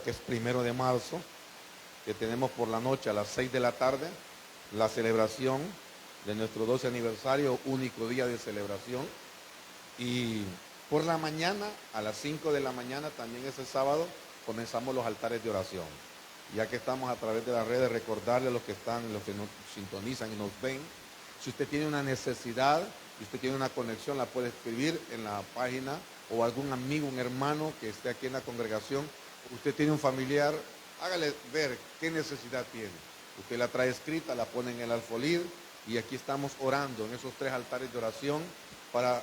que es 1 de marzo, que tenemos por la noche a las 6 de la tarde, la celebración de nuestro 12 aniversario, único día de celebración. Y por la mañana, a las 5 de la mañana, también ese sábado, comenzamos los altares de oración. Ya que estamos a través de las redes, recordarle a los que nos sintonizan y nos ven, si usted tiene una necesidad, si usted tiene una conexión, la puede escribir en la página, o algún amigo, un hermano que esté aquí en la congregación. Usted tiene un familiar, hágale ver qué necesidad tiene. Usted la trae escrita, la pone en el alfolí, y aquí estamos orando en esos 3 altares de oración para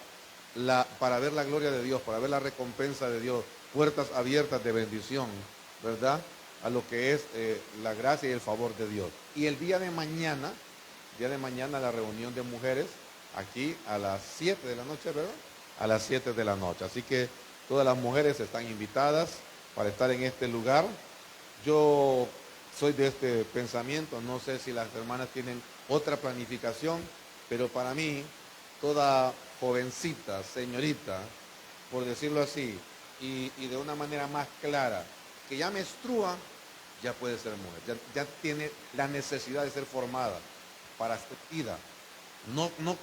ver la gloria de Dios, para ver la recompensa de Dios, puertas abiertas de bendición, ¿verdad? A lo que es la gracia y el favor de Dios. Y el día de mañana la reunión de mujeres, aquí a las 7 de la noche, ¿verdad? A las 7 de la noche. Así que todas las mujeres están invitadas para estar en este lugar. Yo soy de este pensamiento, no sé si las hermanas tienen otra planificación, pero para mí, toda jovencita, señorita, por decirlo así, y de una manera más clara, que ya menstrua, ya puede ser mujer, ya tiene la necesidad de ser formada para ser vida,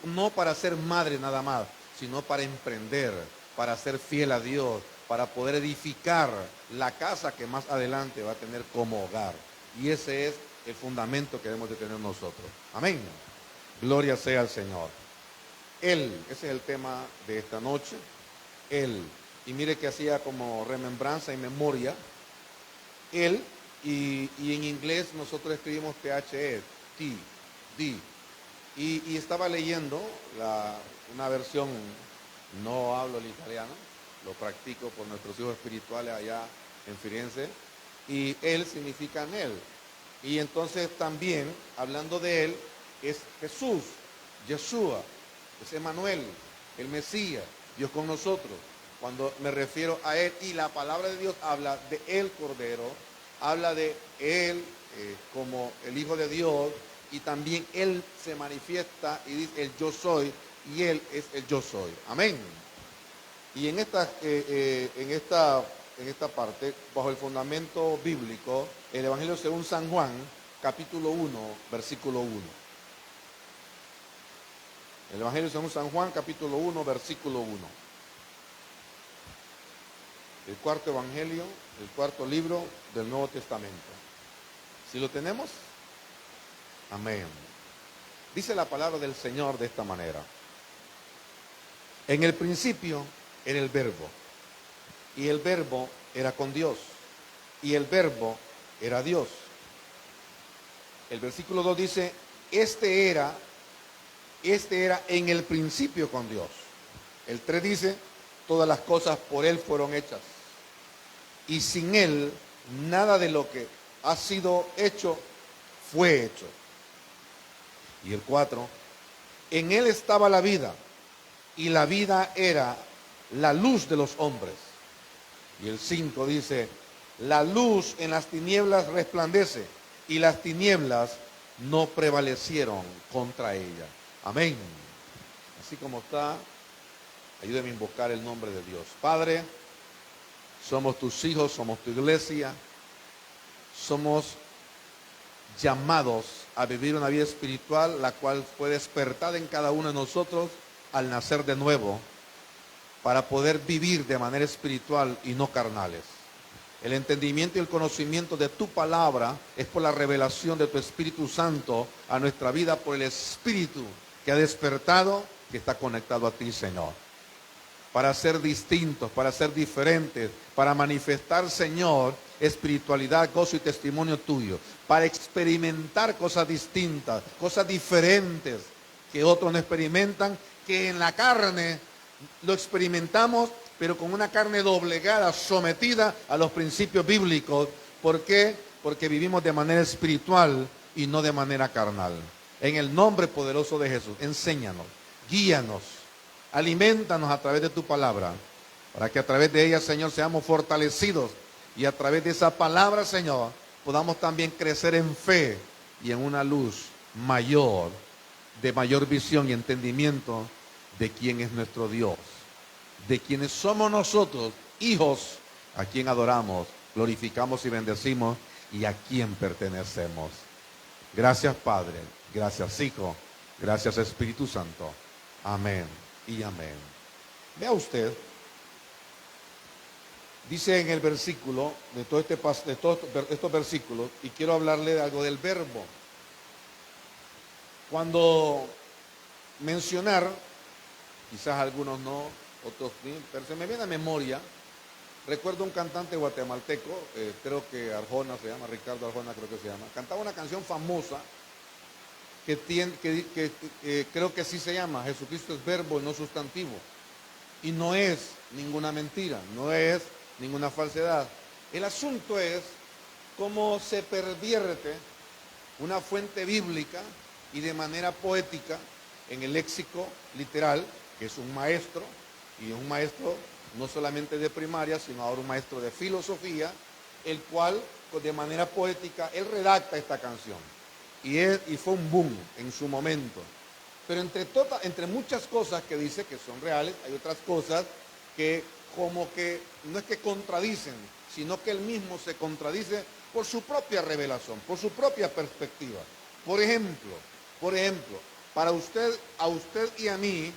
no para ser madre nada más, sino para emprender, para ser fiel a Dios, para poder edificar la casa que más adelante va a tener como hogar. Y ese es el fundamento que debemos de tener nosotros. Amén. Gloria sea al Señor. Él, ese es el tema de esta noche. Él. Y mire que hacía como remembranza y memoria. Él, y en inglés nosotros escribimos THE, D. Y estaba leyendo una versión, no hablo el italiano, lo practico por nuestros hijos espirituales allá en Firenze, y él significa en él. Y entonces también, hablando de él, es Jesús, Yeshua, es Emmanuel, el Mesías, Dios con nosotros. Cuando me refiero a él, y la palabra de Dios habla de el Cordero, habla de él como el Hijo de Dios, y también él se manifiesta y dice el yo soy, y él es el yo soy. Amén. Y en esta parte, bajo el fundamento bíblico, el Evangelio según San Juan, capítulo 1, versículo 1. El Evangelio según San Juan, capítulo 1, versículo 1. El cuarto Evangelio, el cuarto libro del Nuevo Testamento. ¿Sí lo tenemos? Amén. Dice la palabra del Señor de esta manera. En el principio era el Verbo, y el Verbo era con Dios, y el Verbo era Dios. El versículo 2 dice, este era en el principio con Dios. El 3 dice, todas las cosas por Él fueron hechas, y sin Él nada de lo que ha sido hecho fue hecho. Y el 4, en Él estaba la vida, y la vida era la luz de los hombres. Y el 5 dice, la luz en las tinieblas resplandece, y las tinieblas no prevalecieron contra ella. Amén. Así como está, ayúdeme a invocar el nombre de Dios. Padre, somos tus hijos, somos tu iglesia, somos llamados a vivir una vida espiritual, la cual fue despertada en cada uno de nosotros al nacer de nuevo, para poder vivir de manera espiritual y no carnales. El entendimiento y el conocimiento de tu palabra es por la revelación de tu Espíritu Santo a nuestra vida, por el Espíritu que ha despertado, que está conectado a ti, Señor. Para ser distintos, para ser diferentes, para manifestar, Señor, espiritualidad, gozo y testimonio tuyo, para experimentar cosas distintas, cosas diferentes que otros no experimentan, que en la carne lo experimentamos, pero con una carne doblegada, sometida a los principios bíblicos. ¿Por qué? Porque vivimos de manera espiritual y no de manera carnal. En el nombre poderoso de Jesús, enséñanos, guíanos, aliméntanos a través de tu palabra, para que a través de ella, Señor, seamos fortalecidos, y a través de esa palabra, Señor, podamos también crecer en fe y en una luz mayor, de mayor visión y entendimiento de quién es nuestro Dios, de quienes somos nosotros, hijos a quien adoramos glorificamos y bendecimos y a quién pertenecemos. Gracias, Padre. Gracias, Hijo. Gracias, Espíritu Santo. Amén y amén. Vea usted, dice en el versículo, de todos estos versículos, y quiero hablarle de algo del verbo. Cuando mencionar, quizás algunos no, otros sí, pero se me viene a memoria, recuerdo un cantante guatemalteco, creo que Arjona se llama, Ricardo Arjona creo que se llama, cantaba una canción famosa que creo que así se llama, Jesucristo es verbo y no sustantivo. Y no es ninguna mentira, no es ninguna falsedad. El asunto es cómo se pervierte una fuente bíblica y de manera poética en el léxico literal, que es un maestro, y un maestro no solamente de primaria, sino ahora un maestro de filosofía, el cual de manera poética, él redacta esta canción. Y fue un boom en su momento. Pero entre muchas cosas que dice que son reales, hay otras cosas que como que no es que contradicen, sino que él mismo se contradice por su propia revelación, por su propia perspectiva. Por ejemplo, a usted y a mí,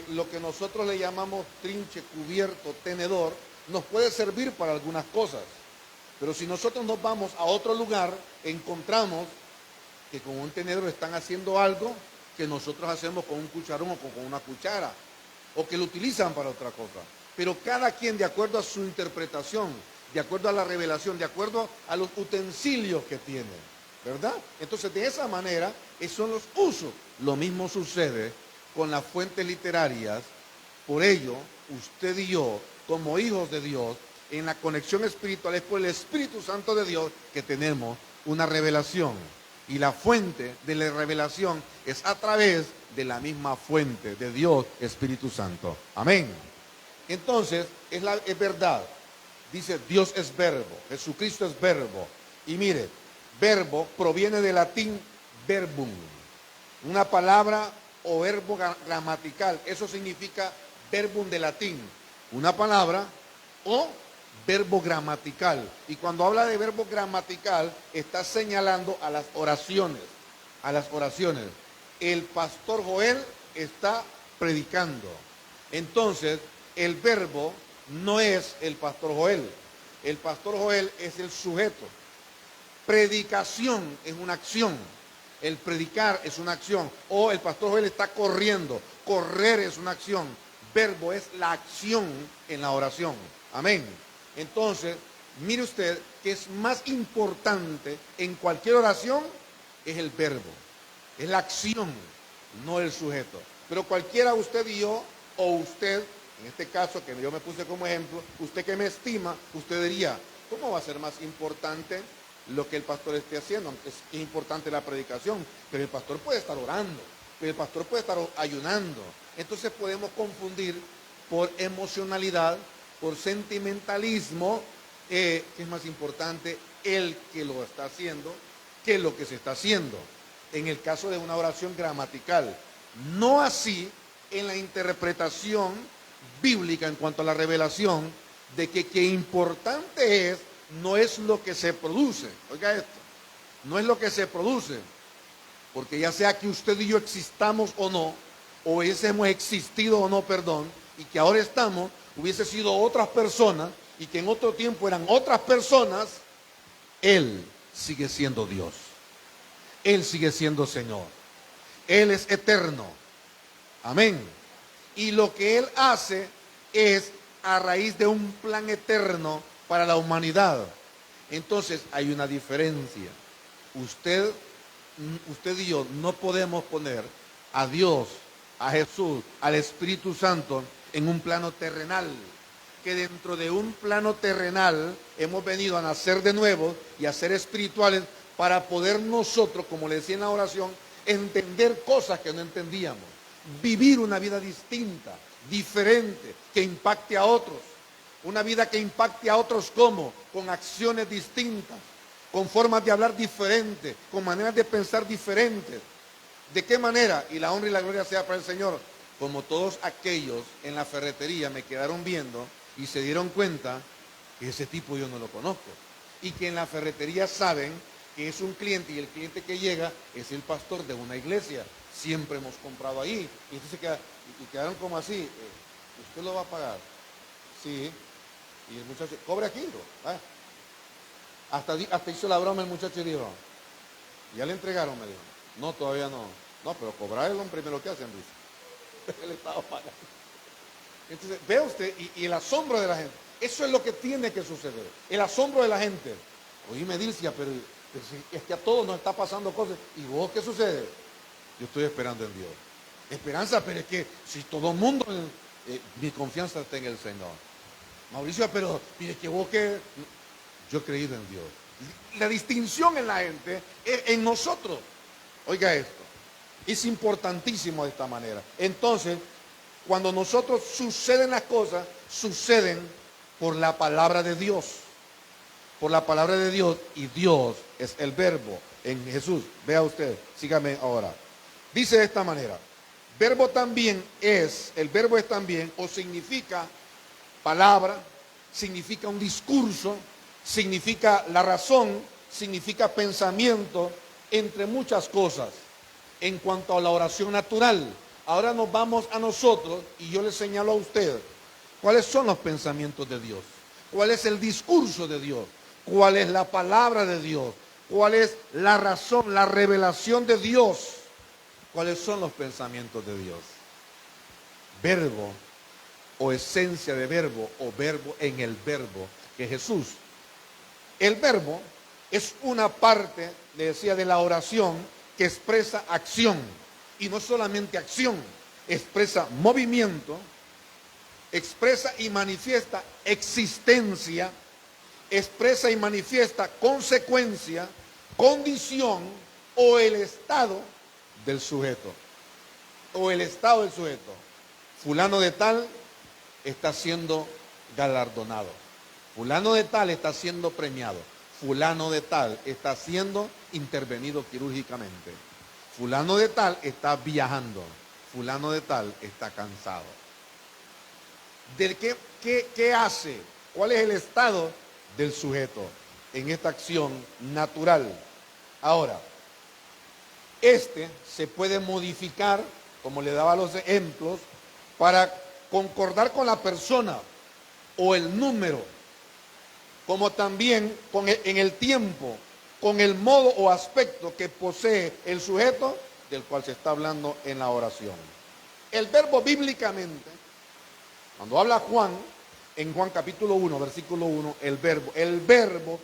lo que nosotros le llamamos trinche, cubierto, tenedor, nos puede servir para algunas cosas. Pero si nosotros nos vamos a otro lugar, encontramos que con un tenedor están haciendo algo que nosotros hacemos con un cucharón o con una cuchara, o que lo utilizan para otra cosa. Pero cada quien, de acuerdo a su interpretación, de acuerdo a la revelación, de acuerdo a los utensilios que tiene, ¿verdad? Entonces, de esa manera, esos son los usos. Lo mismo sucede con las fuentes literarias. Por ello, usted y yo, como hijos de Dios, en la conexión espiritual, es por el Espíritu Santo de Dios que tenemos una revelación. Y la fuente de la revelación es a través de la misma fuente de Dios, Espíritu Santo. Amén. Entonces, es verdad. Dice, Dios es verbo, Jesucristo es verbo. Y mire, verbo proviene del latín verbum, una palabra o verbo gramatical. Eso significa verbum de latín, una palabra o verbo gramatical. Y cuando habla de verbo gramatical, está señalando a las oraciones. A las oraciones. El pastor Joel está predicando. Entonces, el verbo no es el pastor Joel. El pastor Joel es el sujeto. Predicación es una acción. El predicar es una acción. O el pastor Joel está corriendo. Correr es una acción. Verbo es la acción en la oración. Amén. Entonces, mire usted que es más importante en cualquier oración es el verbo, es la acción, no el sujeto. Pero cualquiera, usted y yo, o usted, en este caso que yo me puse como ejemplo, usted que me estima, usted diría, ¿cómo va a ser más importante lo que el pastor esté haciendo? Es importante la predicación, pero el pastor puede estar orando, pero el pastor puede estar ayunando. Entonces podemos confundir por emocionalidad, por sentimentalismo, que es más importante el que lo está haciendo que lo que se está haciendo. En el caso de una oración gramatical, no así en la interpretación bíblica en cuanto a la revelación de que importante es, no es lo que se produce. Oiga esto, no es lo que se produce, porque ya sea que usted y yo existamos o no, o hubiésemos existido o no, perdón, y que ahora estamos, hubiese sido otras personas y que en otro tiempo eran otras personas, Él sigue siendo Dios. Él sigue siendo Señor. Él es eterno. Amén. Y lo que Él hace es a raíz de un plan eterno para la humanidad. Entonces hay una diferencia. Usted y yo no podemos poner a Dios, a Jesús, al Espíritu Santo en un plano terrenal, que dentro de un plano terrenal hemos venido a nacer de nuevo y a ser espirituales para poder nosotros, como le decía en la oración, entender cosas que no entendíamos, vivir una vida distinta, diferente, que impacte a otros, una vida que impacte a otros ¿cómo? Con acciones distintas, con formas de hablar diferentes, con maneras de pensar diferentes. ¿De qué manera? Y la honra y la gloria sea para el Señor. Como todos aquellos en la ferretería me quedaron viendo y se dieron cuenta que ese tipo yo no lo conozco. Y que en la ferretería saben que es un cliente y el cliente que llega es el pastor de una iglesia. Siempre hemos comprado ahí. Y entonces quedaron como así. ¿Usted lo va a pagar? Sí. Y el muchacho, cobre aquí. Hasta hizo la broma el muchacho y dijo, ¿ya le entregaron? Me dijo. No, todavía no. No, pero cobrar es lo primero que hacen, dice. El Estado paga. Entonces, vea usted, y el asombro de la gente. Eso es lo que tiene que suceder. El asombro de la gente. Oíme, Dilcia, pero es que a todos nos está pasando cosas. ¿Y vos qué sucede? Yo estoy esperando en Dios. Esperanza, pero es que si todo el mundo, mi confianza está en el Señor. Mauricio, pero mire que vos que... Yo he creído en Dios. La distinción en la gente es en nosotros. Oiga esto. Es importantísimo de esta manera. Entonces, cuando nosotros suceden las cosas, suceden por la palabra de Dios. Por la palabra de Dios, y Dios es el verbo en Jesús. Vea usted, sígame ahora. Dice de esta manera, el verbo es también, o significa palabra, significa un discurso, significa la razón, significa pensamiento, entre muchas cosas. En cuanto a la oración natural, ahora nos vamos a nosotros y yo le señalo a usted cuáles son los pensamientos de Dios, cuál es el discurso de Dios, cuál es la palabra de Dios, cuál es la razón, la revelación de Dios, cuáles son los pensamientos de Dios. Verbo o esencia de verbo o verbo en el verbo que es Jesús. El verbo es una parte, le decía, de la oración que expresa acción. Y no solamente acción, expresa movimiento, expresa y manifiesta existencia, expresa y manifiesta consecuencia, condición o el estado del sujeto. O el estado del sujeto. Fulano de tal está siendo galardonado. Fulano de tal está siendo premiado. Fulano de tal está siendo intervenido quirúrgicamente. Fulano de tal está viajando. Fulano de tal está cansado. ¿De qué hace? ¿Cuál es el estado del sujeto en esta acción natural? Ahora, se puede modificar, como le daba los ejemplos, para concordar con la persona o el número, como también en el tiempo, con el modo o aspecto que posee el sujeto del cual se está hablando en la oración. El verbo bíblicamente, cuando habla Juan, en Juan capítulo 1, versículo 1, el verbo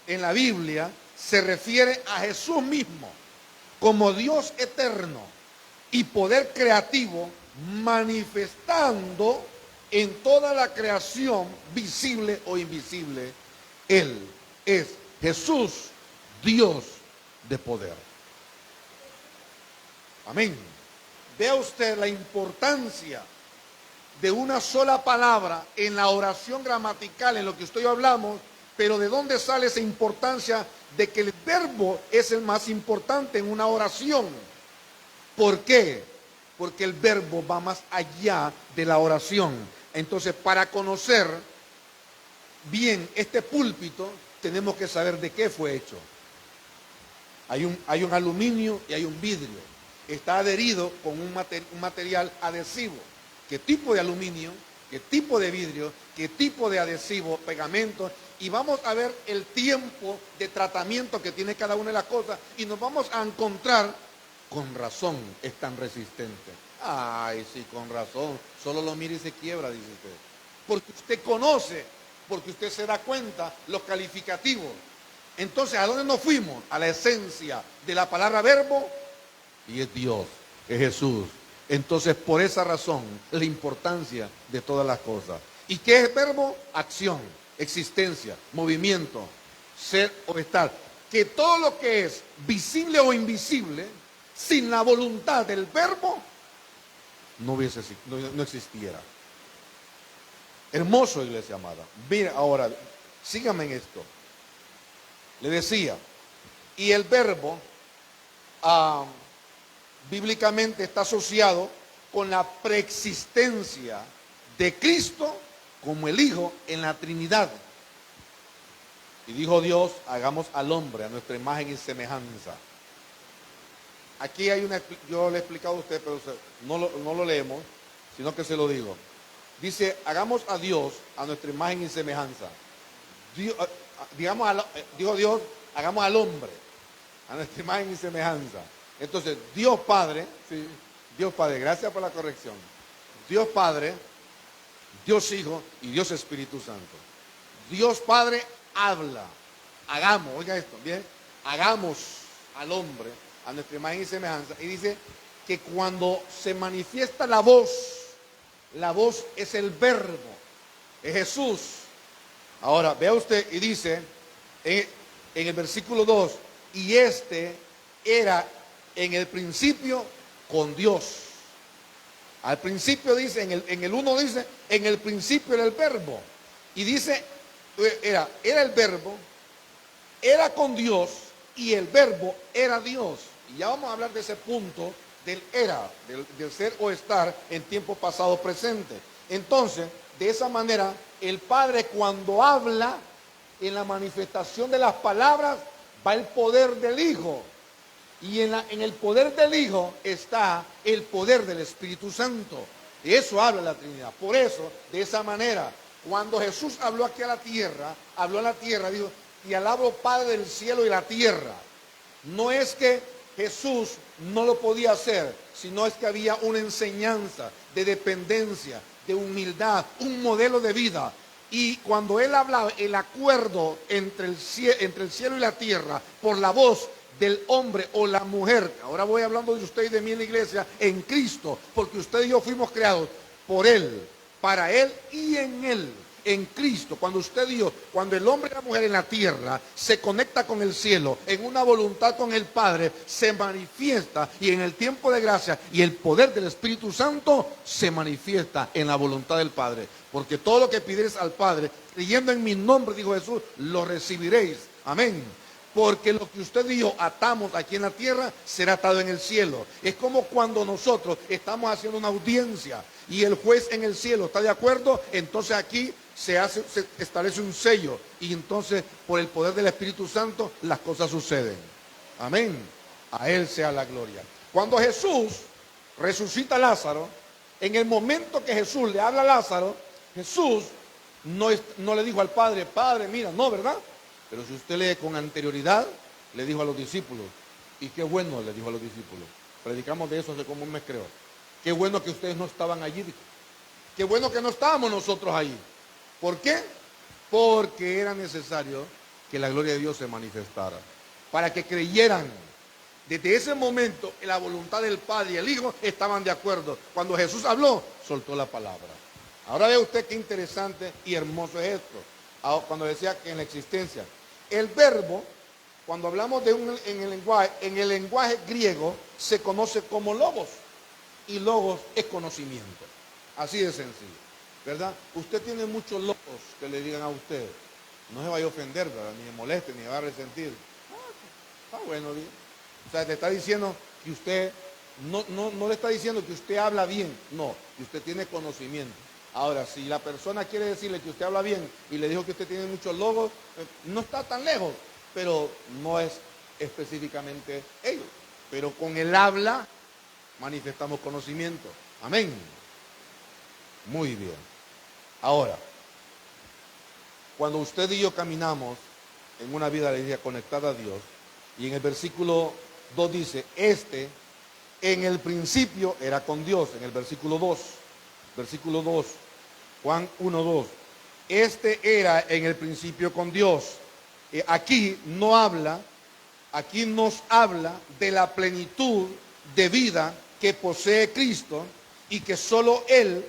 en la Biblia se refiere a Jesús mismo, como Dios eterno y poder creativo, manifestando en toda la creación, visible o invisible. Él es Jesús, Dios de poder. Amén. Vea usted la importancia de una sola palabra en la oración gramatical, en lo que usted y yo hablamos, pero ¿de dónde sale esa importancia de que el verbo es el más importante en una oración? ¿Por qué? Porque el verbo va más allá de la oración. Entonces, para conocer bien este púlpito, tenemos que saber de qué fue hecho. Hay un aluminio y hay un vidrio. Está adherido con un material adhesivo. ¿Qué tipo de aluminio? ¿Qué tipo de vidrio? ¿Qué tipo de adhesivo? Pegamento. Y vamos a ver el tiempo de tratamiento que tiene cada una de las cosas. Y nos vamos a encontrar, con razón es tan resistente. Ay, sí, con razón. Solo lo mira y se quiebra, dice usted. Porque usted conoce, porque usted se da cuenta los calificativos. Entonces, ¿a dónde nos fuimos? A la esencia de la palabra verbo, y es Dios, es Jesús. Entonces, por esa razón, la importancia de todas las cosas. ¿Y qué es verbo? Acción, existencia, movimiento, ser o estar. Que todo lo que es visible o invisible, sin la voluntad del verbo, no existiera. Hermoso, iglesia amada. Mira, ahora, síganme en esto. Le decía, y el verbo bíblicamente está asociado con la preexistencia de Cristo como el Hijo en la Trinidad. Y dijo Dios, hagamos al hombre a nuestra imagen y semejanza. Aquí hay yo le he explicado a usted, pero no lo leemos, sino que se lo digo. Dice, hagamos a Dios a nuestra imagen y semejanza. Dijo Dios, hagamos al hombre a nuestra imagen y semejanza. Entonces, Dios Padre, sí, Dios Padre, gracias por la corrección. Dios Padre, Dios Hijo y Dios Espíritu Santo. Dios Padre habla, hagamos, oiga esto, bien, hagamos al hombre a nuestra imagen y semejanza. Y dice que cuando se manifiesta la voz es el verbo, es Jesús. Ahora, vea usted y dice en el versículo 2, y este era en el principio con Dios. Al principio dice, en el 1 dice, en el principio era el verbo. Y dice, era el verbo, era con Dios y el verbo era Dios. Y ya vamos a hablar de ese punto del era, del ser o estar en tiempo pasado presente. Entonces, de esa manera, el Padre cuando habla, en la manifestación de las palabras, va el poder del Hijo. Y en el poder del Hijo está el poder del Espíritu Santo. De eso habla la Trinidad. Por eso, de esa manera, cuando Jesús habló aquí a la tierra, dijo, y alabo Padre del cielo y la tierra. No es que Jesús no lo podía hacer, sino es que había una enseñanza de dependencia, de humildad, un modelo de vida. Y cuando él hablaba, el acuerdo entre el cielo y la tierra, por la voz del hombre o la mujer, ahora voy hablando de usted y de mí en la iglesia, en Cristo, porque usted y yo fuimos creados por Él, para Él y en Él, en Cristo. Cuando el hombre y la mujer en la tierra se conecta con el cielo, en una voluntad con el Padre, se manifiesta, y en el tiempo de gracia y el poder del Espíritu Santo se manifiesta en la voluntad del Padre. Porque todo lo que pidieres al Padre, creyendo en mi nombre, dijo Jesús, lo recibiréis. Amén. Porque lo que usted y yo atamos aquí en la tierra será atado en el cielo. Es como cuando nosotros estamos haciendo una audiencia y el juez en el cielo está de acuerdo, entonces aquí se establece un sello y entonces por el poder del Espíritu Santo las cosas suceden. Amén. A Él sea la gloria. Cuando Jesús resucita a Lázaro, en el momento que Jesús le habla a Lázaro, Jesús no le dijo al Padre, Padre, mira, no, ¿verdad? Pero si usted lee con anterioridad, le dijo a los discípulos, y qué bueno le dijo a los discípulos, predicamos de eso hace como un mes creo, qué bueno que ustedes no estaban allí, dijo. Qué bueno que no estábamos nosotros allí. ¿Por qué? Porque era necesario que la gloria de Dios se manifestara, para que creyeran. Desde ese momento, la voluntad del Padre y el Hijo estaban de acuerdo. Cuando Jesús habló, soltó la palabra. Ahora ve usted qué interesante y hermoso es esto. Cuando decía que en la existencia, el verbo, cuando hablamos en el lenguaje griego, se conoce como logos. Y logos es conocimiento. Así de sencillo, ¿verdad? Usted tiene muchos logos que le digan a usted. No se vaya a ofender, ¿verdad? Ni se moleste, ni se va a resentir. Está bueno, ¿sí? O sea, te está diciendo que usted, no le está diciendo que usted habla bien, no, que usted tiene conocimiento. Ahora, si la persona quiere decirle que usted habla bien y le dijo que usted tiene muchos logos, no está tan lejos, pero no es específicamente ellos. Pero con el habla manifestamos conocimiento. Amén. Muy bien. Ahora, cuando usted y yo caminamos en una vida de la iglesia conectada a Dios, y en el versículo 2 dice, en el principio era con Dios, en el versículo 2, Juan 1:2, era en el principio con Dios. Aquí nos habla de la plenitud de vida que posee Cristo y que solo Él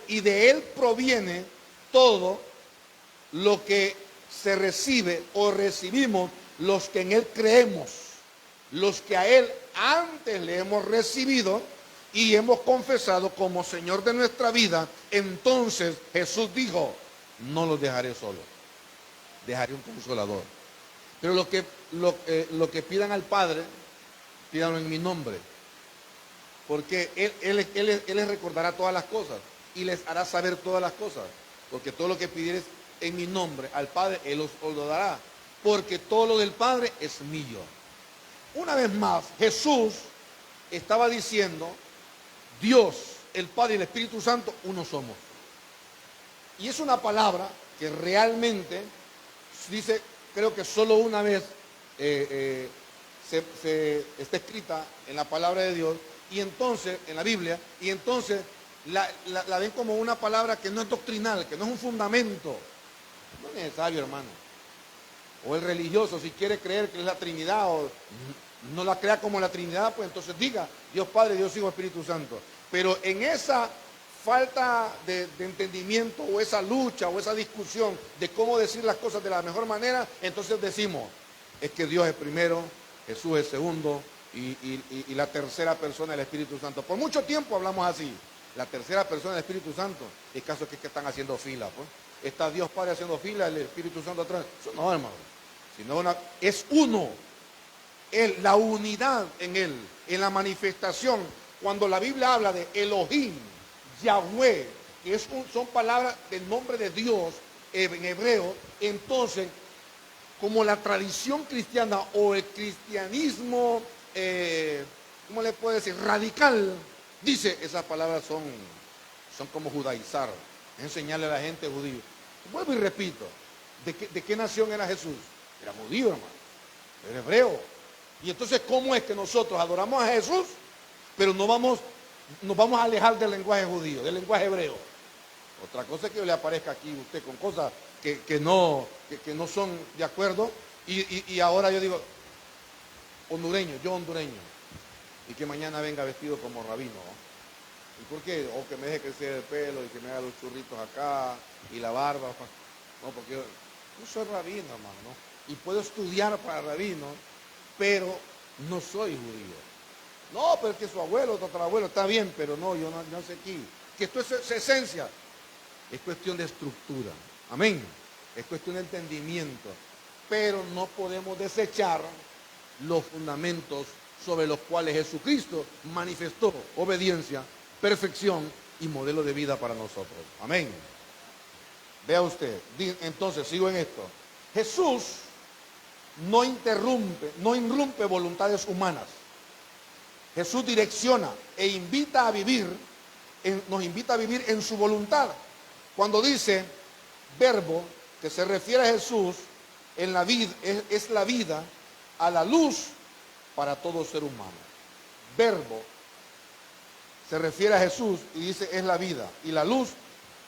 y de Él proviene todo lo que se recibe o recibimos los que en Él creemos, los que a Él antes le hemos recibido y hemos confesado como Señor de nuestra vida. Entonces Jesús dijo, no los dejaré solos, dejaré un consolador. Pero lo que pidan al Padre, pídanlo en mi nombre, porque Él les recordará todas las cosas y les hará saber todas las cosas, porque todo lo que pidieres en mi nombre al Padre, Él os lo dará, porque todo lo del Padre es mío. Una vez más, Jesús estaba diciendo, Dios, el Padre y el Espíritu Santo, uno somos. Y es una palabra que realmente dice, creo que solo una vez está escrita en la palabra de Dios, y entonces, en la Biblia, y entonces la ven como una palabra que no es doctrinal, que no es un fundamento. No es necesario, hermano. O el religioso, si quiere creer que es la Trinidad, o no la crea como la Trinidad, pues entonces diga Dios Padre, Dios Hijo, Espíritu Santo. Pero en esa falta de entendimiento, o esa lucha, o esa discusión de cómo decir las cosas de la mejor manera, entonces decimos, es que Dios es primero, Jesús es segundo, y la tercera persona del Espíritu Santo. Por mucho tiempo hablamos así. La tercera persona del Espíritu Santo. El caso es que están haciendo fila, pues. Está Dios Padre haciendo fila, el Espíritu Santo atrás. Eso no, hermano. Sino es uno. La unidad en Él, en la manifestación. Cuando la Biblia habla de Elohim, Yahweh, que son palabras del nombre de Dios en hebreo, entonces, como la tradición cristiana o el cristianismo, ¿cómo le puedo decir? Radical, dice, esas palabras son como judaizar, es enseñarle a la gente judío. Vuelvo y repito, ¿de qué nación era Jesús? Era judío, hermano, era hebreo. Y entonces, ¿cómo es que nosotros adoramos a Jesús, pero nos vamos a alejar del lenguaje judío, del lenguaje hebreo? Otra cosa es que le aparezca aquí usted con cosas que no son de acuerdo, y ahora yo digo, yo hondureño, y que mañana venga vestido como rabino, ¿no? ¿Y por qué? O que me deje crecer el pelo y que me haga los churritos acá y la barba. No, porque yo soy rabino, hermano, ¿no? Y puedo estudiar para rabino, pero no soy judío. No, pero es que su abuelo, tatarabuelo, está bien, pero no, yo no sé aquí. Que esto es esencia. Es cuestión de estructura. Amén. Es cuestión de entendimiento. Pero no podemos desechar los fundamentos sobre los cuales Jesucristo manifestó obediencia, perfección y modelo de vida para nosotros. Amén. Vea usted. Entonces, sigo en esto. Jesús no irrumpe voluntades humanas. Jesús direcciona e invita a vivir, nos invita a vivir en su voluntad. Cuando dice verbo, que se refiere a Jesús, en la vida, es la vida a la luz para todo ser humano. Verbo se refiere a Jesús y dice es la vida y la luz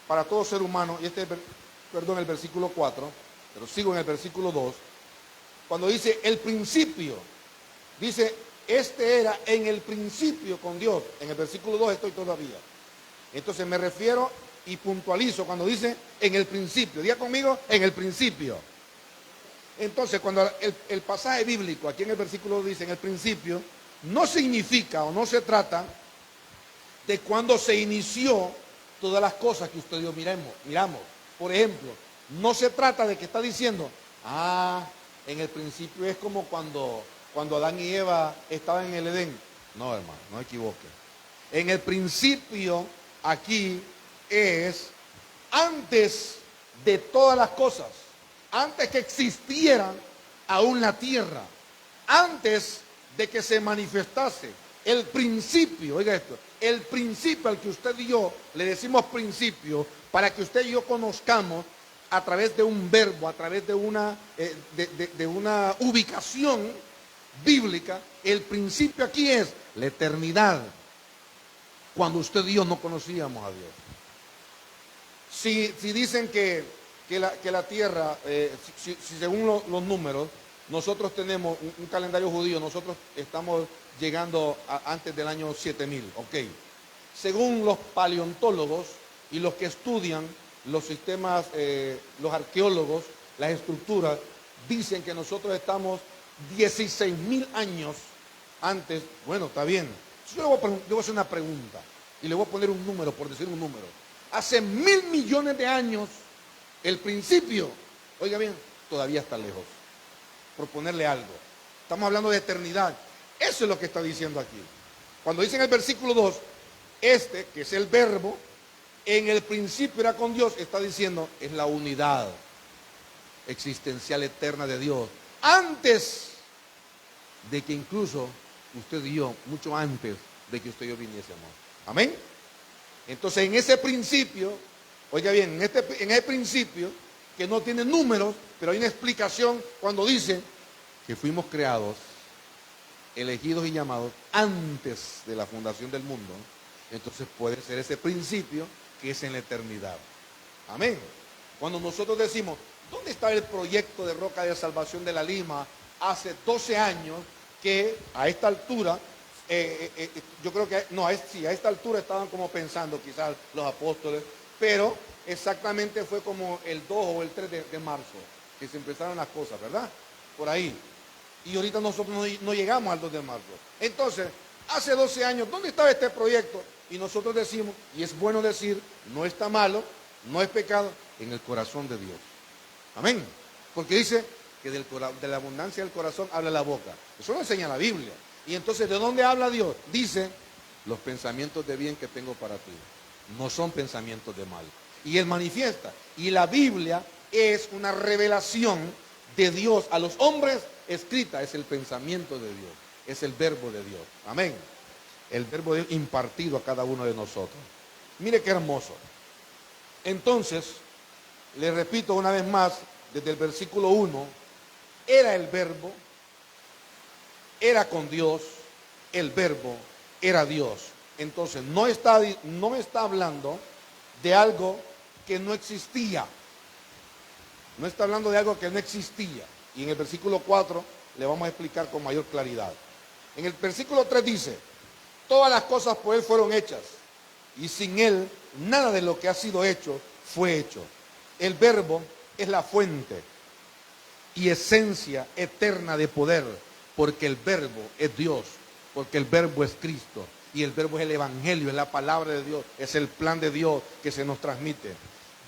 para todo ser humano. Y el versículo 4, pero sigo en el versículo 2, cuando dice el principio, dice este era en el principio con Dios. En el versículo 2 estoy todavía. Entonces me refiero y puntualizo cuando dice en el principio. Diga conmigo, en el principio. Entonces, cuando el pasaje bíblico aquí en el versículo dice en el principio, no significa o no se trata de cuando se inició todas las cosas que usted y yo miramos. Por ejemplo, no se trata de que está diciendo, en el principio es como cuando Adán y Eva estaban en el Edén. No, hermano, no me equivoque. En el principio aquí es antes de todas las cosas, antes que existiera aún la tierra, antes de que se manifestase el principio. Oiga esto, el principio al que usted y yo le decimos principio, para que usted y yo conozcamos a través de un verbo, a través de una ubicación bíblica. El principio aquí es la eternidad, cuando usted y yo no conocíamos a Dios. Si dicen que la tierra, si según los números, nosotros tenemos un calendario judío, nosotros estamos llegando antes del año 7000, ok. Según los paleontólogos y los que estudian los sistemas, los arqueólogos, las estructuras, dicen que nosotros estamos 16.000 años antes. Bueno, está bien. Yo le voy a hacer una pregunta y le voy a poner un número, por decir un número. Hace 1.000 millones de años, el principio, oiga bien, todavía está lejos. Por ponerle algo. Estamos hablando de eternidad. Eso es lo que está diciendo aquí. Cuando dice en el versículo 2, que es el verbo, En el principio era con Dios, está diciendo, es la unidad existencial eterna de Dios. Antes de que incluso usted y yo, mucho antes de que usted y yo viniésemos. Amén. Entonces en ese principio, oiga bien, en ese principio, que no tiene números, pero hay una explicación cuando dice que fuimos creados, elegidos y llamados antes de la fundación del mundo. Entonces puede ser ese principio que es en la eternidad. Amén. Cuando nosotros decimos, ¿dónde está el proyecto de Roca de Salvación de la Lima hace 12 años que a esta altura, yo creo que, no, sí, a esta altura estaban como pensando quizás los apóstoles, pero exactamente fue como el 2 o el 3 de marzo que se empezaron las cosas, ¿verdad? Por ahí. Y ahorita nosotros no llegamos al 2 de marzo. Entonces, hace 12 años, ¿dónde estaba este proyecto? Y nosotros decimos, y es bueno decir, no está malo, no es pecado, en el corazón de Dios. Amén. Porque dice que de la abundancia del corazón habla la boca. Eso lo enseña la Biblia. Y entonces, ¿de dónde habla Dios? Dice, los pensamientos de bien que tengo para ti no son pensamientos de mal. Y Él manifiesta. Y la Biblia es una revelación de Dios a los hombres escrita. Es el pensamiento de Dios. Es el verbo de Dios. Amén. El verbo de Dios impartido a cada uno de nosotros. Mire qué hermoso. Entonces, le repito una vez más, desde el versículo 1, era el verbo, era con Dios, el verbo era Dios. Entonces, no está hablando de algo que no existía. No está hablando de algo que no existía. Y en el versículo 4 le vamos a explicar con mayor claridad. En el versículo 3 dice, todas las cosas por Él fueron hechas, y sin Él nada de lo que ha sido hecho fue hecho. El verbo es la fuente y esencia eterna de poder, porque el verbo es Dios, porque el verbo es Cristo, y el verbo es el evangelio, es la palabra de Dios, es el plan de Dios que se nos transmite.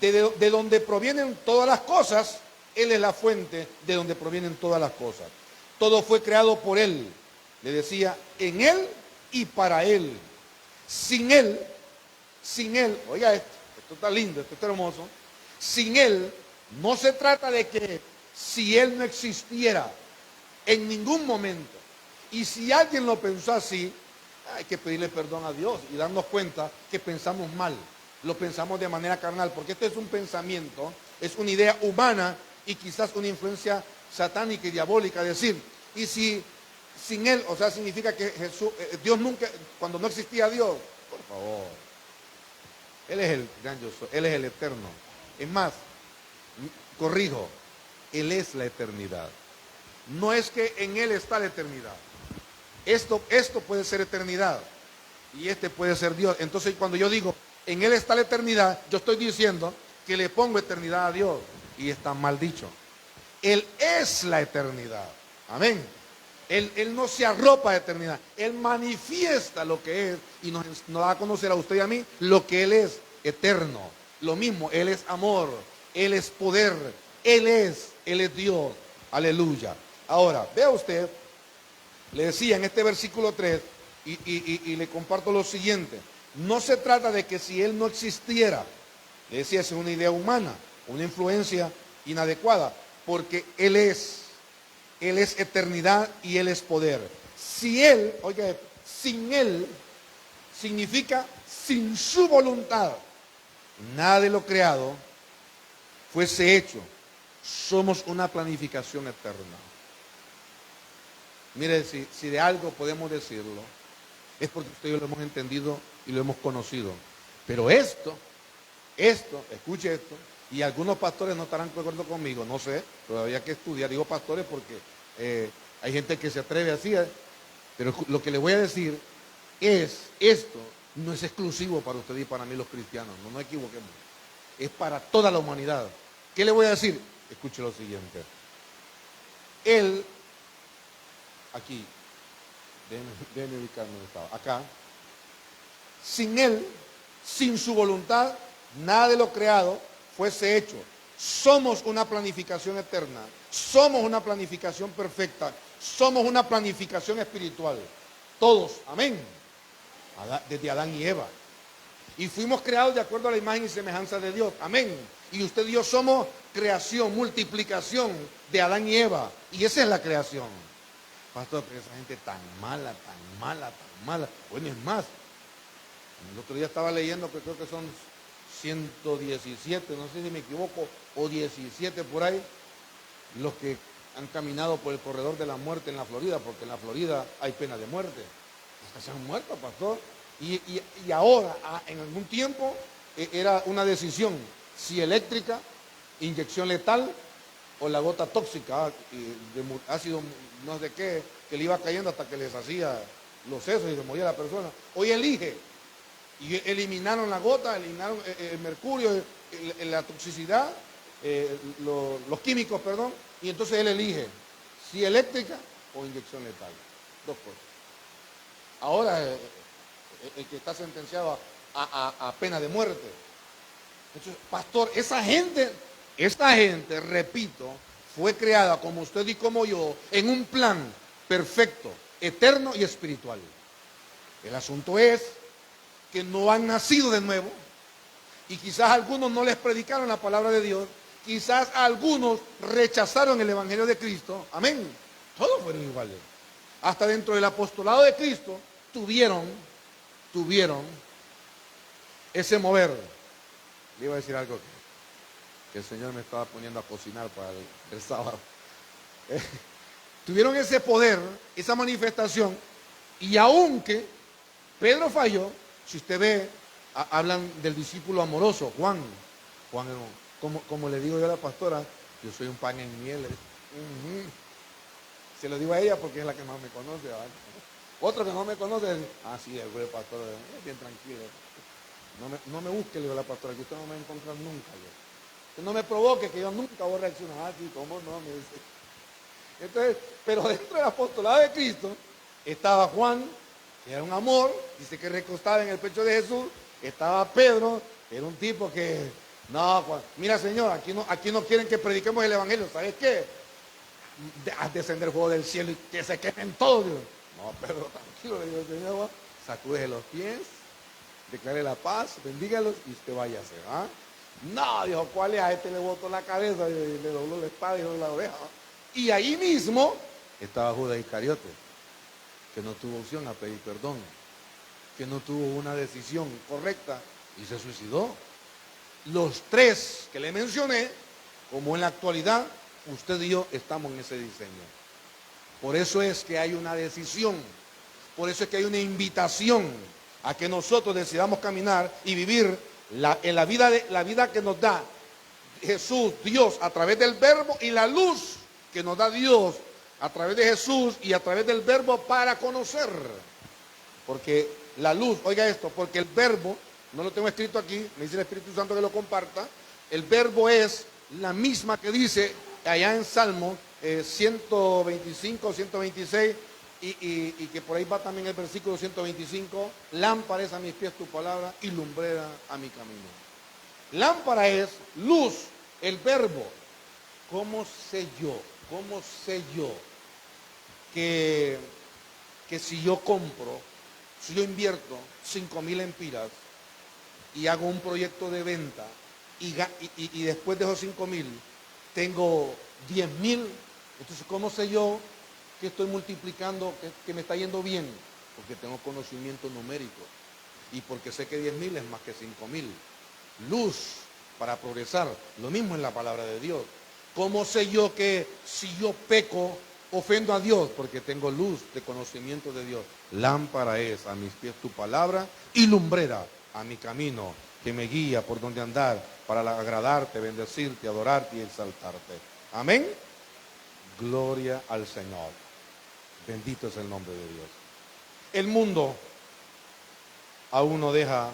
De donde provienen todas las cosas, Él es la fuente de donde provienen todas las cosas. Todo fue creado por Él, le decía, en Él y para Él. Sin Él, oiga esto está lindo, esto está hermoso. Sin Él, no se trata de que si Él no existiera en ningún momento, y si alguien lo pensó así, hay que pedirle perdón a Dios y darnos cuenta que pensamos mal, lo pensamos de manera carnal, porque este es un pensamiento, es una idea humana y quizás una influencia satánica y diabólica, decir, y si sin Él, o sea, significa que Dios nunca, cuando no existía Dios, por favor, Él es el gran yo soy, Él es el eterno. Es más, corrijo, Él es la eternidad. No es que en Él está la eternidad. Esto puede ser eternidad y este puede ser Dios. Entonces cuando yo digo, en Él está la eternidad, yo estoy diciendo que le pongo eternidad a Dios y está mal dicho. Él es la eternidad. Amén. Él no se arropa de eternidad. Él manifiesta lo que es y nos da a conocer a usted y a mí lo que Él es, eterno. Lo mismo, Él es amor, Él es poder, Él es Dios. Aleluya. Ahora, vea usted, le decía en este versículo 3 y le comparto lo siguiente. No se trata de que si Él no existiera, le decía, es una idea humana, una influencia inadecuada, porque Él es eternidad y Él es poder. Si Él, oiga, sin Él, significa sin su voluntad, nada de lo creado fuese hecho. Somos una planificación eterna. Mire, si de algo podemos decirlo, es porque usted y yo lo hemos entendido y lo hemos conocido. Pero esto, escuche esto, y algunos pastores no estarán de acuerdo conmigo, no sé, pero había que estudiar. Digo pastores porque hay gente que se atreve así, pero lo que le voy a decir es, esto no es exclusivo para usted y para mí los cristianos, no nos equivoquemos, es para toda la humanidad. ¿Qué le voy a decir? Escuche lo siguiente. Él, aquí, déjenme ubicarme donde estaba, acá, sin Él, sin su voluntad, nada de lo creado fuese hecho. Somos una planificación eterna, somos una planificación perfecta, somos una planificación espiritual. Todos, amén. Desde Adán y Eva. Y fuimos creados de acuerdo a la imagen y semejanza de Dios. Amén. Y usted y yo somos creación, multiplicación de Adán y Eva. Y esa es la creación. Pastor, pero esa gente tan mala, tan mala, tan mala. Bueno, es más. El otro día estaba leyendo que creo que son 117, no sé si me equivoco, o 17 por ahí, los que han caminado por el corredor de la muerte en la Florida, porque en la Florida hay pena de muerte. Hasta se han muerto, pastor. Y ahora, en algún tiempo, era una decisión, si eléctrica, inyección letal, o la gota tóxica, de ácido no sé qué, que le iba cayendo hasta que les hacía los sesos y se moría la persona. Hoy elige. Y eliminaron la gota, eliminaron el mercurio, la toxicidad, los químicos, perdón, y entonces él elige si eléctrica o inyección letal. Dos cosas. Ahora, el que está sentenciado a pena de muerte. Entonces, pastor, esta gente, repito, fue creada como usted y como yo, en un plan perfecto, eterno y espiritual. El asunto es que no han nacido de nuevo, y quizás algunos no les predicaron la palabra de Dios, quizás algunos rechazaron el evangelio de Cristo, amén, todos fueron iguales, hasta dentro del apostolado de Cristo tuvieron ese mover. Le iba a decir algo que el Señor me estaba poniendo a cocinar para el sábado. Tuvieron ese poder, esa manifestación, y aunque Pedro falló, si usted ve, hablan del discípulo amoroso, Juan, como le digo yo a la pastora, yo soy un pan en miel. Se lo digo a ella porque es la que más me conoce. ¿Vale? Otro que no me conoce, sí, el güey pastor, bien tranquilo. No me busque, le digo a la pastora, que usted no me va a encontrar nunca. Usted no me provoque, que yo nunca voy a reaccionar. Sí, ¿cómo no? Me dice. Entonces, pero dentro del apostolado de Cristo estaba Juan, que era un amor, dice que recostaba en el pecho de Jesús. Estaba Pedro, que era un tipo que, no, Juan, mira Señor, aquí no quieren que prediquemos el evangelio, ¿sabes qué? Haz descender fuego del cielo y que se quemen todos. Dios. No, Pedro, tranquilo, le digo el Señor, sacúdese los pies, declare la paz, bendígalos y usted vaya a hacer. ¿Ah? No, dijo, ¿cuál es? A este le botó la cabeza, le dobló la espada y le dobló la oreja. Y ahí mismo estaba Judas Iscariote, que no tuvo opción a pedir perdón, que no tuvo una decisión correcta y se suicidó. Los tres que le mencioné, como en la actualidad, usted y yo estamos en ese diseño. Por eso es que hay una decisión, por eso es que hay una invitación a que nosotros decidamos caminar y vivir la vida que nos da Jesús, Dios, a través del verbo, y la luz que nos da Dios a través de Jesús y a través del verbo para conocer. Porque la luz, oiga esto, porque el verbo, no lo tengo escrito aquí, me dice el Espíritu Santo que lo comparta, el verbo es la misma que dice allá en Salmo 125, 126, y que por ahí va también el versículo 125, lámpara es a mis pies tu palabra y lumbrera a mi camino. Lámpara es luz, el verbo. ¿Cómo sé yo que si yo compro, si yo invierto 5,000 empiras y hago un proyecto de venta y después de esos 5,000 tengo 10,000, entonces ¿cómo sé yo que estoy multiplicando, que me está yendo bien? Porque tengo conocimiento numérico y porque sé que 10,000 es más que 5,000. Luz para progresar, lo mismo en la palabra de Dios. ¿Cómo sé yo que si yo peco, ofendo a Dios? Porque tengo luz de conocimiento de Dios. Lámpara es a mis pies tu palabra y lumbrera a mi camino, que me guía por donde andar para agradarte, bendecirte, adorarte y exaltarte. Amén. Gloria al Señor. Bendito es el nombre de Dios. El mundo aún no deja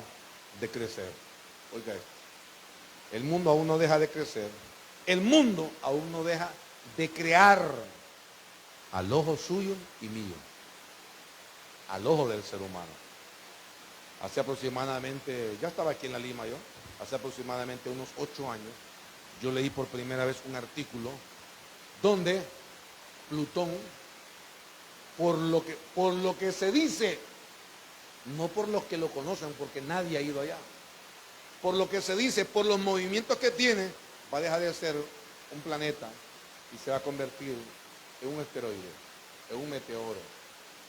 de crecer. Oiga esto. El mundo aún no deja de crecer. El mundo aún no deja de crear al ojo suyo y mío, al ojo del ser humano. Hace aproximadamente, ya estaba aquí en La Lima yo, hace aproximadamente unos 8 años, yo leí por primera vez un artículo donde Plutón, por lo que se dice, no por los que lo conocen, porque nadie ha ido allá. Por lo que se dice, por los movimientos que tiene, va a dejar de ser un planeta y se va a convertir en un asteroide, en un meteoro.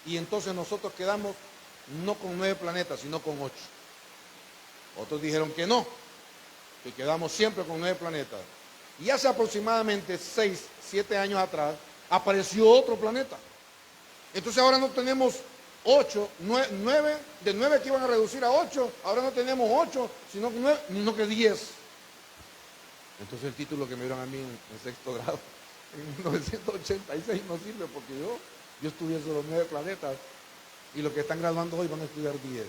Y entonces nosotros quedamos no con 9 planetas, sino con 8. Otros dijeron que no, que quedamos siempre con 9 planetas. Y hace aproximadamente 6, 7 años atrás, apareció otro planeta. Entonces ahora no tenemos 8, 9, de 9 que iban a reducir a 8, ahora no tenemos 8, sino 9, no que 10. Entonces el título que me dieron a mí en sexto grado, en 1986, no sirve porque yo estudié solo 9 planetas y los que están graduando hoy van a estudiar 10.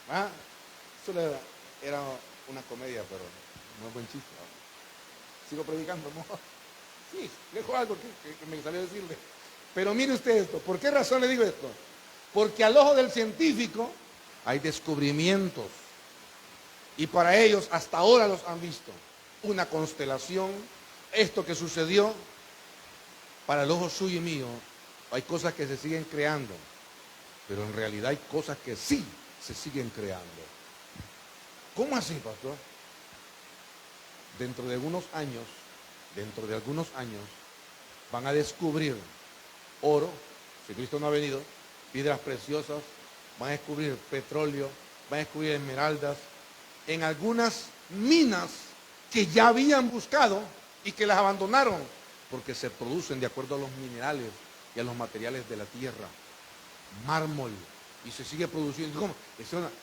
¿Ah? Eso era una comedia, pero no es buen chiste. ¿No? Sigo predicando, ¿no? Sí, dejo algo que me salió a decirle. Pero mire usted esto, ¿por qué razón le digo esto? Porque al ojo del científico hay descubrimientos y para ellos hasta ahora los han visto. Una constelación, esto que sucedió, para el ojo suyo y mío, hay cosas que se siguen creando, pero en realidad hay cosas que sí se siguen creando. ¿Cómo así, pastor? Dentro de algunos años, van a descubrir oro, si Cristo no ha venido, piedras preciosas, van a descubrir petróleo, van a descubrir esmeraldas, en algunas minas que ya habían buscado y que las abandonaron, porque se producen de acuerdo a los minerales y a los materiales de la tierra. Mármol, y se sigue produciendo. ¿Cómo?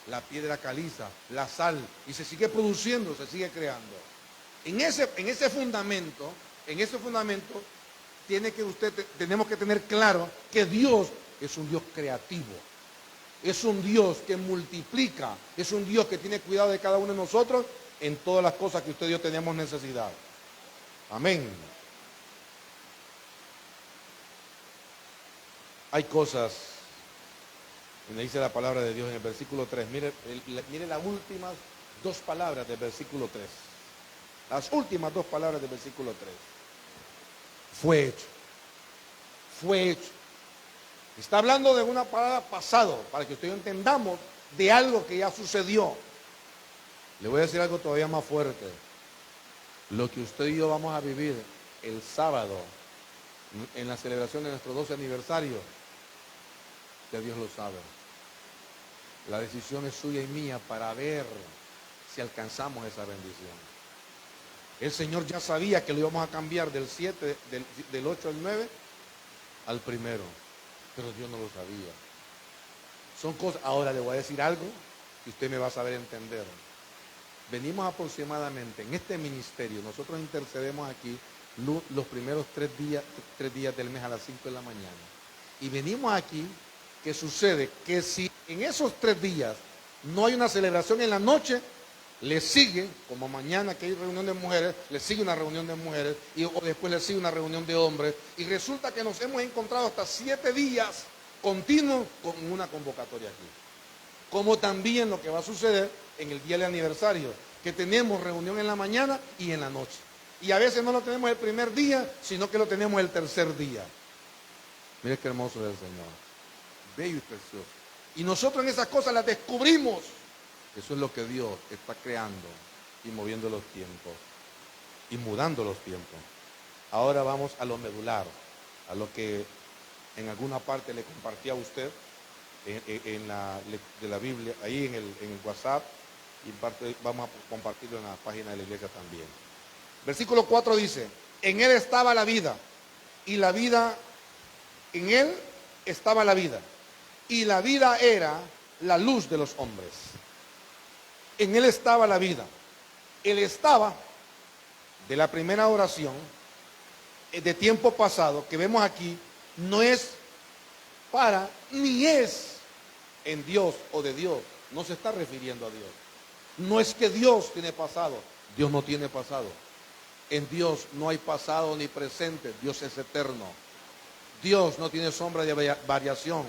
La piedra caliza, la sal, y se sigue produciendo, se sigue creando. En ese fundamento, tenemos que tener claro que Dios es un Dios creativo, es un Dios que multiplica, es un Dios que tiene cuidado de cada uno de nosotros en todas las cosas que usted y yo tenemos necesidad. Amén. Hay cosas, me dice la palabra de Dios en el versículo 3, mire las últimas 2 palabras del versículo 3. Las últimas 2 palabras del versículo 3. Fue hecho. Fue hecho. Está hablando de una palabra pasado, para que usted y yo entendamos de algo que ya sucedió. Le voy a decir algo todavía más fuerte. Lo que usted y yo vamos a vivir el sábado, en la celebración de nuestro 12 aniversario, ya Dios lo sabe. La decisión es suya y mía para ver si alcanzamos esa bendición. El Señor ya sabía que lo íbamos a cambiar del 7, del 8 al 9 al primero, pero Dios no lo sabía. Son cosas, ahora le voy a decir algo que usted me va a saber entender. Venimos aproximadamente en este ministerio, nosotros intercedemos aquí los primeros 3 días del mes a las 5 de la mañana. Y venimos aquí, ¿qué sucede? Que si en esos 3 días no hay una celebración en la noche, le sigue, como mañana que hay reunión de mujeres, le sigue una reunión de mujeres, o después le sigue una reunión de hombres, y resulta que nos hemos encontrado hasta 7 días continuos con una convocatoria aquí. Como también lo que va a suceder en el día del aniversario, que tenemos reunión en la mañana y en la noche. Y a veces no lo tenemos el primer día, sino que lo tenemos el tercer día. Mire qué hermoso es el Señor. Bello y precioso. Y nosotros en esas cosas las descubrimos. Eso es lo que Dios está creando y moviendo los tiempos y mudando los tiempos. Ahora vamos a lo medular, a lo que en alguna parte le compartí a usted de la Biblia, ahí en el WhatsApp, y en parte vamos a compartirlo en la página de la iglesia también. Versículo 4 dice, en él estaba la vida, y la vida, en él estaba la vida, y la vida era la luz de los hombres. En él estaba la vida. Él estaba de la primera oración de tiempo pasado que vemos aquí, no es para ni es en Dios o de Dios. No se está refiriendo a Dios. No es que Dios tiene pasado. Dios no tiene pasado. En Dios no hay pasado ni presente. Dios es eterno. Dios no tiene sombra de variación.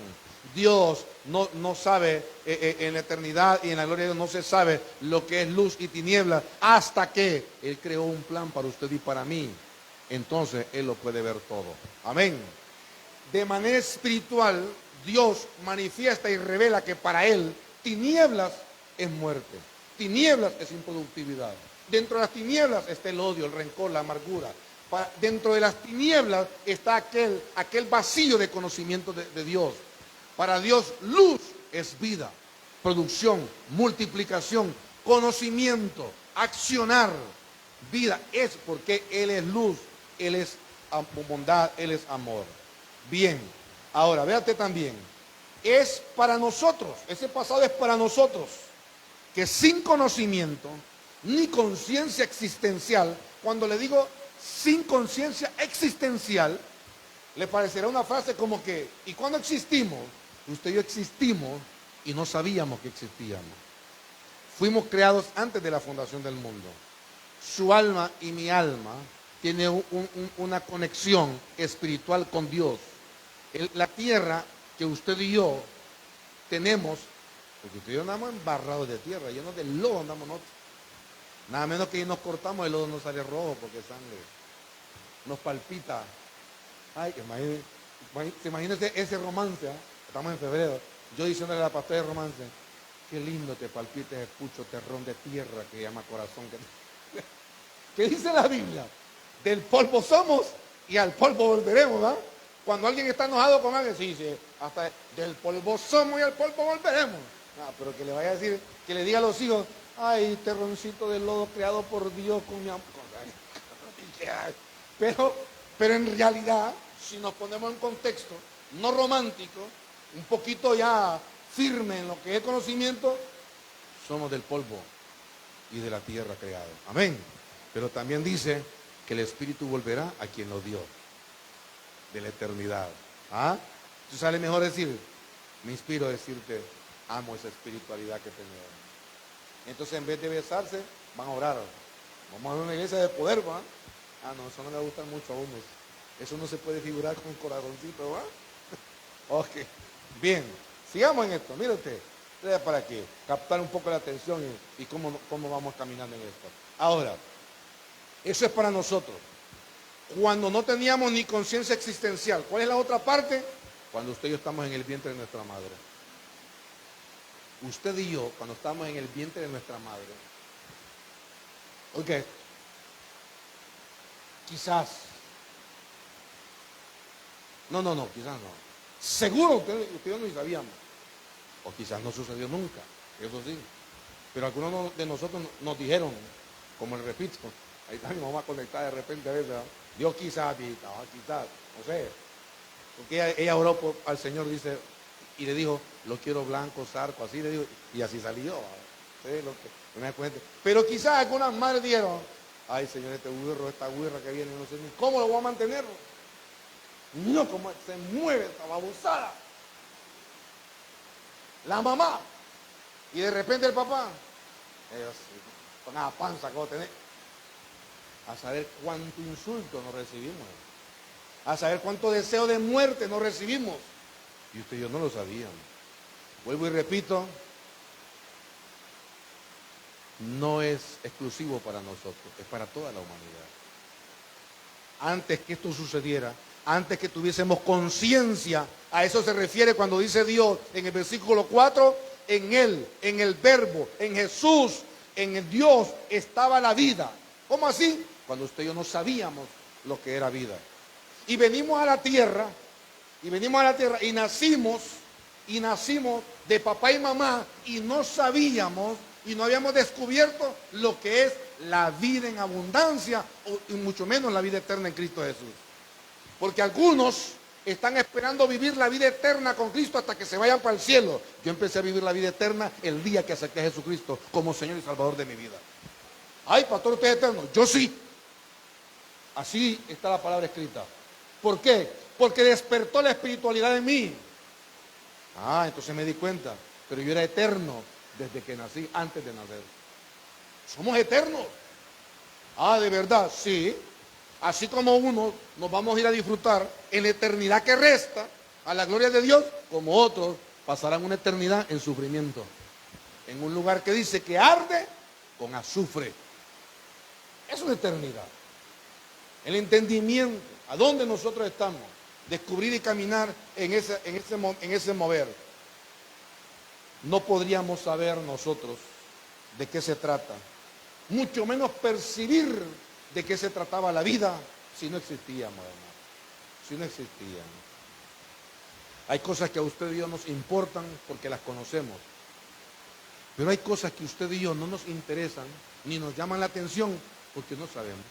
Dios no sabe en la eternidad y en la gloria de Dios no se sabe lo que es luz y tinieblas hasta que Él creó un plan para usted y para mí. Entonces Él lo puede ver todo. Amén. De manera espiritual, Dios manifiesta y revela que para Él tinieblas es muerte, tinieblas es improductividad. Dentro de las tinieblas está el odio, el rencor, la amargura. Dentro de las tinieblas está aquel vacío de conocimiento de Dios. Para Dios, luz es vida, producción, multiplicación, conocimiento, accionar, vida. Es porque Él es luz, Él es bondad, Él es amor. Bien, ahora véate también, es para nosotros, ese pasado es para nosotros, que sin conocimiento ni conciencia existencial, cuando le digo sin conciencia existencial, le parecerá una frase como que, ¿y cuándo existimos? Usted y yo existimos y no sabíamos que existíamos. Fuimos creados antes de la fundación del mundo. Su alma y mi alma tienen una conexión espiritual con Dios. La tierra que usted y yo tenemos, porque usted y yo andamos embarrados de tierra, llenos de lodo andamos nosotros. Nada menos que nos cortamos, el lodo nos sale rojo porque sangre nos palpita. Ay, imagínese ese romance, ¿eh? Estamos en febrero, yo diciéndole a la pastora de romance, qué lindo te palpita ese pucho terrón de tierra que llama corazón. ¿Qué dice la Biblia? Del polvo somos y al polvo volveremos, ¿verdad? Cuando alguien está enojado con alguien, sí, hasta del polvo somos y al polvo volveremos. Pero que le vaya a decir, que le diga a los hijos, ay, terroncito de lodo creado por Dios con mi amor. Pero en realidad, si nos ponemos en contexto no romántico, un poquito ya firme en lo que es conocimiento, somos del polvo y de la tierra creado. Amén. Pero también dice que el Espíritu volverá a quien lo dio, de la eternidad. ¿Ah? Entonces sale mejor decir, me inspiro a decirte, amo esa espiritualidad que tenemos. Entonces en vez de besarse, van a orar. Vamos a ver una iglesia de poder, ¿va? No, eso no le gusta mucho a unos. Eso no se puede figurar con un corazoncito, ¿va? Ok, bien, sigamos en esto. Mire usted, para que captar un poco la atención y cómo vamos caminando en esto. Ahora, eso es para nosotros. Cuando no teníamos ni conciencia existencial. ¿Cuál es la otra parte? Cuando usted y yo estamos en el vientre de nuestra madre. Usted y yo, cuando estamos en el vientre de nuestra madre. Ok. Quizás. No, quizás no. Seguro usted y yo no sabíamos. O quizás no sucedió nunca. Eso sí. Pero algunos de nosotros nos dijeron, como el repito, ahí está mi mamá conectada de repente a veces, ¿no? Dios quizás, no sé. Porque ella oró al Señor, dice, y le dijo, lo quiero blanco, zarco, así le dijo, y así salió. ¿Sí? No me cuente. Pero quizás algunas madres dijeron, ay Señor, esta güirra que viene, no sé ni cómo lo voy a mantener. No, como se mueve esta babosada. La mamá. Y de repente el papá. Ellos con la panza que vos tenés. A saber cuánto insulto nos recibimos. A saber cuánto deseo de muerte nos recibimos. Y usted y yo no lo sabíamos. Vuelvo y repito. No es exclusivo para nosotros. Es para toda la humanidad. Antes que esto sucediera, antes que tuviésemos conciencia, a eso se refiere cuando dice Dios en el versículo 4, en Él, en el Verbo, en Jesús, en el Dios estaba la vida. ¿Cómo así? Cuando usted y yo no sabíamos lo que era vida. Y venimos a la tierra, y nacimos de papá y mamá, y no sabíamos, y no habíamos descubierto lo que es la vida en abundancia, y mucho menos la vida eterna en Cristo Jesús. Porque algunos están esperando vivir la vida eterna con Cristo hasta que se vayan para el cielo. Yo empecé a vivir la vida eterna el día que acepté a Jesucristo como Señor y Salvador de mi vida. Ay, pastor, ¿usted es eterno? Yo sí. Así está la palabra escrita. ¿Por qué? Porque despertó la espiritualidad en mí. Entonces me di cuenta. Pero yo era eterno desde que nací, antes de nacer. Somos eternos. ¿De verdad? Sí. Así como unos nos vamos a ir a disfrutar en la eternidad que resta, a la gloria de Dios, como otros pasarán una eternidad en sufrimiento. En un lugar que dice que arde con azufre. Es una eternidad. El entendimiento, a dónde nosotros estamos. descubrir y caminar en ese mover, no podríamos saber nosotros de qué se trata, mucho menos percibir de qué se trataba la vida si no existíamos, hermano. Si no existíamos. Hay cosas que a usted y yo nos importan porque las conocemos, pero hay cosas que usted y yo no nos interesan ni nos llaman la atención porque no sabemos.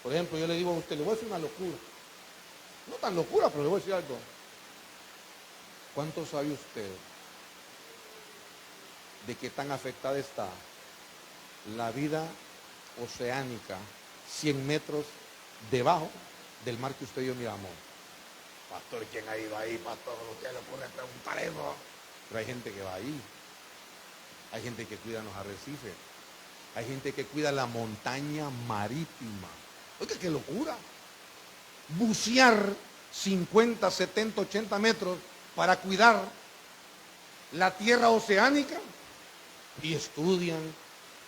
Por ejemplo, yo le digo a usted, le voy a decir una locura. No tan locura, pero le voy a decir algo. ¿Cuánto sabe usted de qué tan afectada está la vida oceánica 100 metros debajo del mar que usted y yo miramos? Pastor, ¿quién ha ido ahí, pastor? ¿Usted le puede preguntar eso? Pero hay gente que va ahí. Hay gente que cuida los arrecifes. Hay gente que cuida la montaña marítima. Oiga, qué locura. Bucear 50, 70, 80 metros para cuidar la tierra oceánica. Y estudian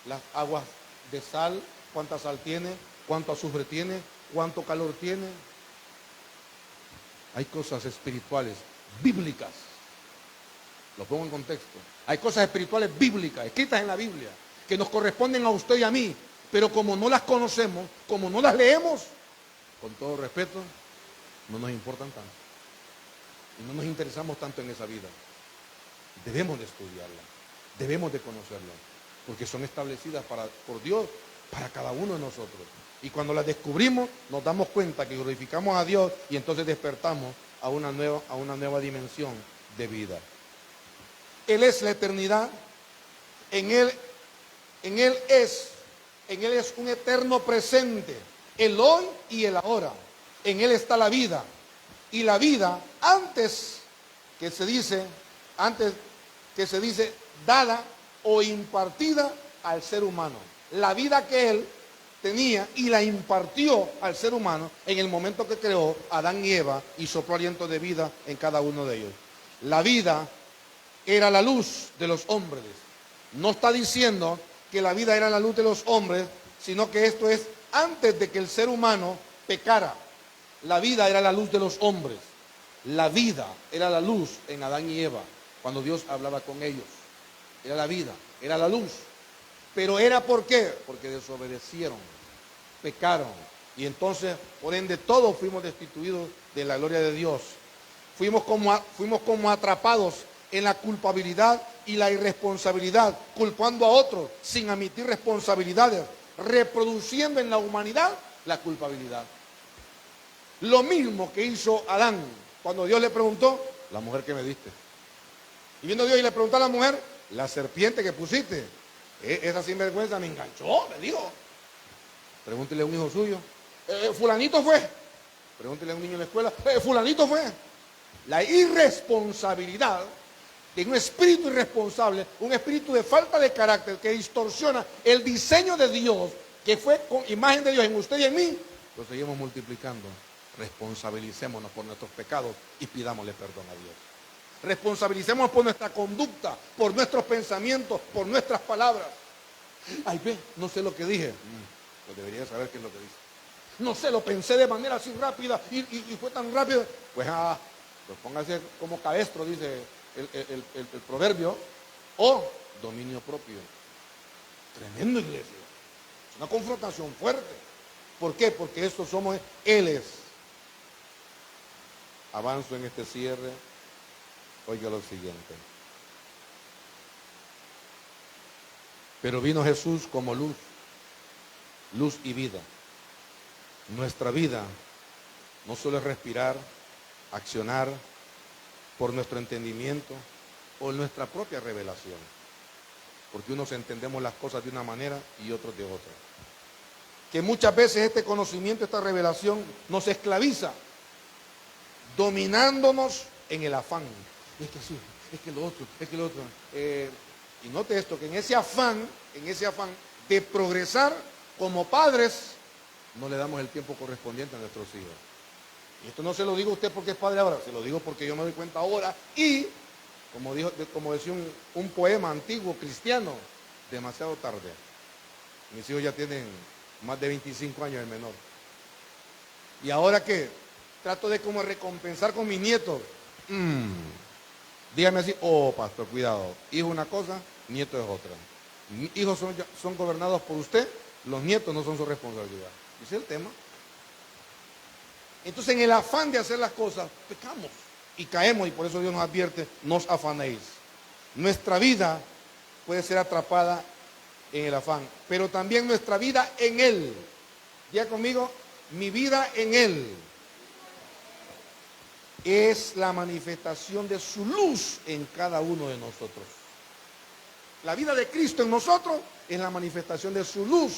las aguas de sal, cuánta sal tiene, cuánto azufre tiene, cuánto calor tiene. Hay cosas espirituales bíblicas. Lo pongo en contexto. Hay cosas espirituales bíblicas, escritas en la Biblia, que nos corresponden a usted y a mí, pero como no las conocemos, como no las leemos, con todo respeto, no nos importan tanto. Y no nos interesamos tanto en esa vida. Debemos de estudiarla, debemos de conocerla, porque son establecidas por Dios para cada uno de nosotros. Y cuando las descubrimos, nos damos cuenta que glorificamos a Dios y entonces despertamos a una nueva dimensión de vida. Él es la eternidad, en Él es un eterno presente, el hoy y el ahora. En Él está la vida. Y la vida, antes que se dice dada o impartida al ser humano. La vida que Él tenía y la impartió al ser humano en el momento que creó a Adán y Eva y sopló aliento de vida en cada uno de ellos. La vida era la luz de los hombres. No está diciendo que la vida era la luz de los hombres, sino que esto es antes de que el ser humano pecara. La vida era la luz de los hombres. La vida era la luz en Adán y Eva, cuando Dios hablaba con ellos. Era la vida, era la luz. Pero era ¿por qué? Porque desobedecieron, pecaron. Y entonces, por ende, todos fuimos destituidos de la gloria de Dios. Fuimos como atrapados en la culpabilidad y la irresponsabilidad, culpando a otros sin admitir responsabilidades, reproduciendo en la humanidad la culpabilidad. Lo mismo que hizo Adán cuando Dios le preguntó, la mujer que me diste. Y vino Dios y le preguntó a la mujer, la serpiente que pusiste, esa sinvergüenza me enganchó, le dijo. Pregúntele a un hijo suyo, fulanito fue. Pregúntele a un niño en la escuela, fulanito fue. La irresponsabilidad de un espíritu irresponsable, un espíritu de falta de carácter que distorsiona el diseño de Dios, que fue con imagen de Dios en usted y en mí, lo seguimos multiplicando. Responsabilicémonos por nuestros pecados y pidámosle perdón a Dios. Responsabilicémonos por nuestra conducta, por nuestros pensamientos, por nuestras palabras. Ay, ve, no sé lo que dije. Pues debería saber qué es lo que dice. No sé, lo pensé de manera así rápida y fue tan rápido. Pues póngase como cabestro, dice el proverbio, o dominio propio. Tremendo, iglesia. Es una confrontación fuerte. ¿Por qué? Porque esto somos, Él es. Avanzo en este cierre. Oiga lo siguiente. Pero vino Jesús como luz, luz y vida. Nuestra vida no solo es respirar, accionar por nuestro entendimiento o nuestra propia revelación, porque unos entendemos las cosas de una manera y otros de otra. Que muchas veces este conocimiento, esta revelación nos esclaviza, dominándonos en el afán. Es que sí, es que lo otro, es que lo otro. Y note esto, que en ese afán de progresar como padres, no le damos el tiempo correspondiente a nuestros hijos. Y esto no se lo digo a usted porque es padre ahora, se lo digo porque yo me doy cuenta ahora. Y, como decía un poema antiguo cristiano, demasiado tarde. Mis hijos ya tienen más de 25 años, el menor. ¿Y ahora qué? Trato de como recompensar con mis nietos. Dígame así, oh pastor, cuidado. Hijo es una cosa, nieto es otra. Hijos son gobernados por usted, los nietos no son su responsabilidad. Ese es el tema. Entonces en el afán de hacer las cosas, pecamos y caemos, y por eso Dios nos advierte, no os afanéis. Nuestra vida puede ser atrapada en el afán, pero también nuestra vida en Él. Diga conmigo, mi vida en Él es la manifestación de su luz en cada uno de nosotros. La vida de Cristo en nosotros es la manifestación de su luz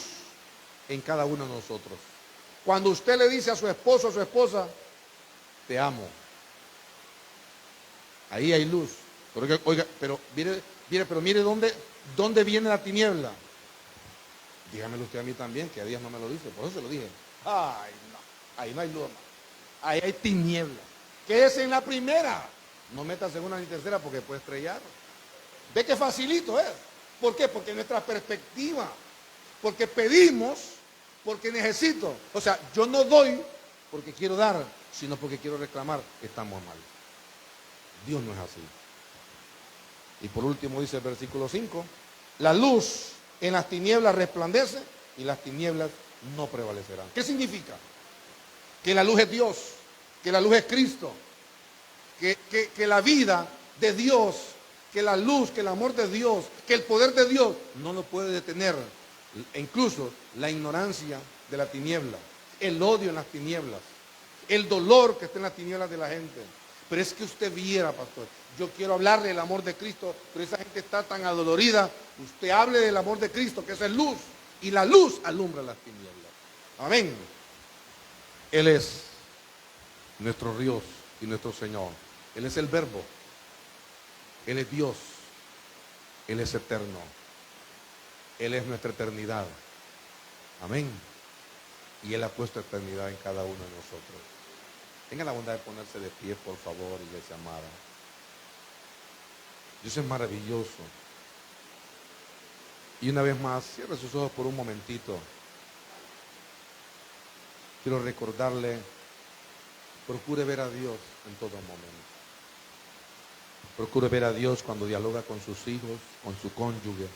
en cada uno de nosotros. Cuando usted le dice a su esposo o a su esposa, te amo, ahí hay luz. Pero, oiga, pero mire dónde viene la tiniebla. Dígamelo usted a mí también, que a días no me lo dice, por eso se lo dije. Ay, no, ahí no hay luz, ahí hay tiniebla. Quédese en la primera, no meta segunda ni tercera porque puede estrellar. Ve que facilito es. ¿Por qué? Porque nuestra perspectiva, porque pedimos, porque necesito. O sea, yo no doy porque quiero dar, sino porque quiero reclamar. Estamos mal. Dios no es así. Y por último dice el versículo 5, la luz en las tinieblas resplandece y las tinieblas no prevalecerán. ¿Qué significa? Que la luz es Dios, que la luz es Cristo, que la vida de Dios, que la luz, que el amor de Dios, que el poder de Dios no lo puede detener. E incluso la ignorancia de la tiniebla, el odio en las tinieblas, el dolor que está en las tinieblas de la gente. Pero es que usted viera, pastor, yo quiero hablarle del amor de Cristo, pero esa gente está tan adolorida. Usted hable del amor de Cristo, que esa es luz, y la luz alumbra las tinieblas. Amén. Él es nuestro Dios y nuestro Señor. Él es el Verbo. Él es Dios. Él es eterno. Él es nuestra eternidad. Amén. Y Él ha puesto eternidad en cada uno de nosotros. Tenga la bondad de ponerse de pie, por favor, iglesia amada. Dios es maravilloso. Y una vez más, cierre sus ojos por un momentito. Quiero recordarle, procure ver a Dios en todo momento. Procure ver a Dios cuando dialoga con sus hijos, con su cónyuge,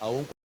aun cuando